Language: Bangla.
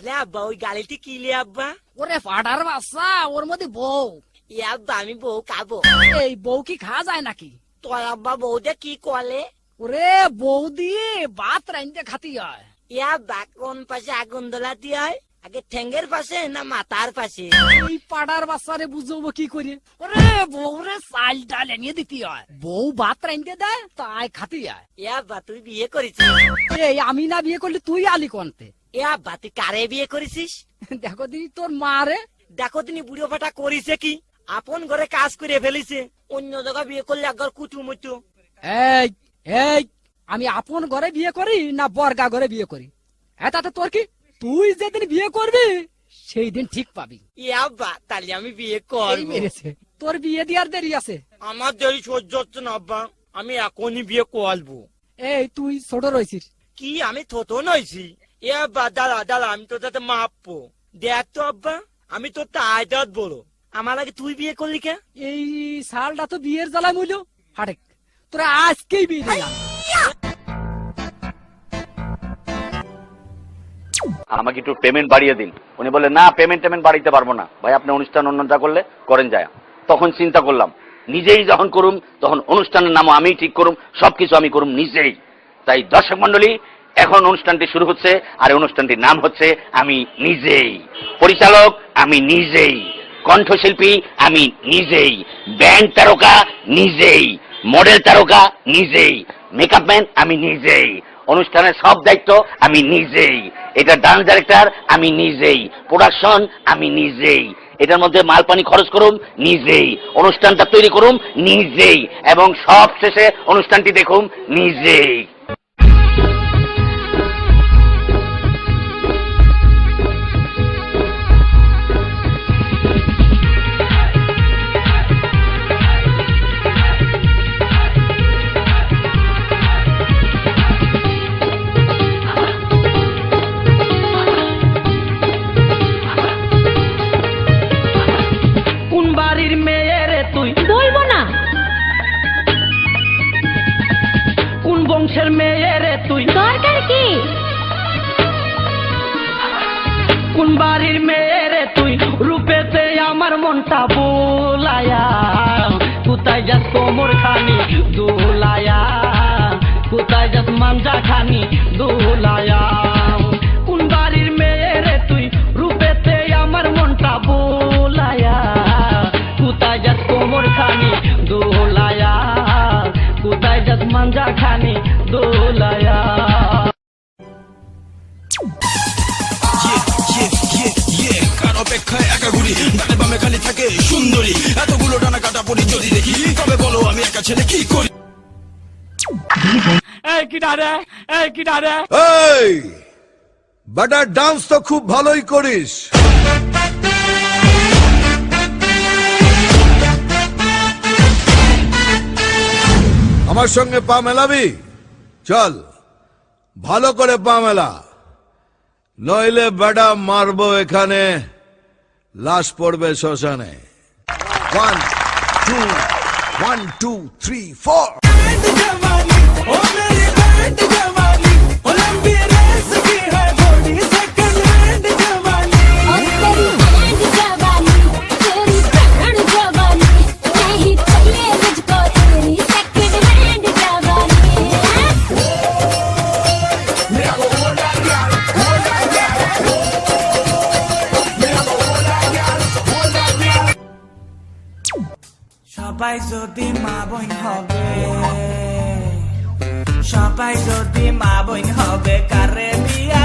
তাহলে আব্বা ওই গাড়িটি কিলে আব্বা? ওরে ফাটার বাচ্চা, ওর মধ্যে বউ। আব্বা আমি বউ খাবো। এই বউ কি খাওয়া যায় নাকি? তোর আব্বা বউটা কি কলে? ওরে বউ দিয়ে ভাত রাইন্দে খাতি হয়। আব্বা কোন পাশে আগুন দোলাতে হয়? আগে ঠেঙ্গের পাশে না মাথার পাশে? এই পাড়ার বাচ্চারে বুঝবো কি করে? ওরে বউরে চাল ডাল এনে দিতে হয়, বউ ভাত রাইন্দে দেয়, তাই খাতি হয়। আব্বা তুই বিয়ে করেছিস? এই আমি না বিয়ে করলে তুই আলি কোনতে? আব্বা তুই কারে বিয়ে করেছিস? দেখো দিনি তোর মা রে। দেখো তিনি বুড়ো ফাটা করিছে কি? আপন ঘরে কাজ করে ফেলিছে, অন্য জায়গায় বিয়ে করলে একবার কুটুমুটু। এই এই আমি আপন ঘরে বিয়ে করি না বর্গা ঘরে বিয়ে করি? তাতে তোর কি? তুই যেদিন বিয়ে করবি সেই দিন ঠিক পাবি। আব্বা তাহলে আমি বিয়ে এই করবো। মেরেছে, তোর বিয়ে দেওয়ার দেরি আছে। আমার দেরি সহ্য হচ্ছে না আব্বা, আমি এখনই বিয়ে করবো। এই তুই ছোট রয়েছিস। কি আমি ছোট নইছি? আব্বা দাঁড়া দাঁড়া, আমি তোর সাথে মাপবো। দেখ তো আব্বা, আমি তোর তাইদাত বড়, আমার আগে তুই বিয়ে করলি কে? এই সালটা তো বিয়ের জ্বালায় মইল। হাটেক তোরা আজকেই বিয়ে দিলাম। আমাকে একটু পেমেন্ট বাড়িয়ে দিন। উনি বলে না পেমেন্ট বাড়াইতে পারবো না ভাই, আপনি অনুষ্ঠান অন্যটা করলে করেন যায়। তখন চিন্তা করলাম নিজেই যখন করুম তখন অনুষ্ঠানের নামও আমিই ঠিক করুম, সবকিছু আমি করুম নিজেই। তাই দর্শক মন্ডলী, এখন অনুষ্ঠানটি শুরু হচ্ছে, আর অনুষ্ঠানটির নাম হচ্ছে আমি নিজেই। পরিচালক আমি নিজেই, কণ্ঠশিল্পী আমি নিজেই, ব্যান্ড তারকা নিজেই, মডেল তারকা নিজেই, মেকআপ ম্যান আমি নিজেই, অনুষ্ঠানের সব দায়িত্ব আমি নিজেই, এটা ডান্স ডাইরেক্টর আমি নিজেই, প্রোডাকশন আমি নিজেই, এটার মধ্যে মাল পানি খরচ করুম নিজেই, অনুষ্ঠানটা তৈরি করুম নিজেই, এবং সব শেষে অনুষ্ঠানটি দেখুম নিজেই। কোন বাড়ির মেয়ে রে তুই, রূপেতে আমার মনটা বোলায়া, কোথায় যাস কোমর খানি দোলায়া, কোথায় যাস মাঞ্জা খানি দোলায়া। কোন বাড়ির মেয়ে রে তুই, রূপেতে আমার মনটা বোলায়া, কোথায় যাস কোমর খানি দোলায়া, কোথায় যাস মাঞ্জা খানি দোলায়া। অপেক্ষায় একা ঘুরি, ডানে বামে খালি থাকে সুন্দরী, এতগুলো ডানা কাটা পড়ি যদি দেখি, তবে বলো আমি একা ছেলে কি করি? এই বেটা, ডান্স তো খুব ভালোই করিস, আমার সঙ্গে পা মেলাবি? চল ভালো করে পা মেলা, নইলে বেটা মারবো এখানে, লাশ পড়বে শ্মশানে। 1 2 1 2 3 4। সবাই যদি মা বোন হবে, সবাই যদি মা বোন হবে, কারে বিয়া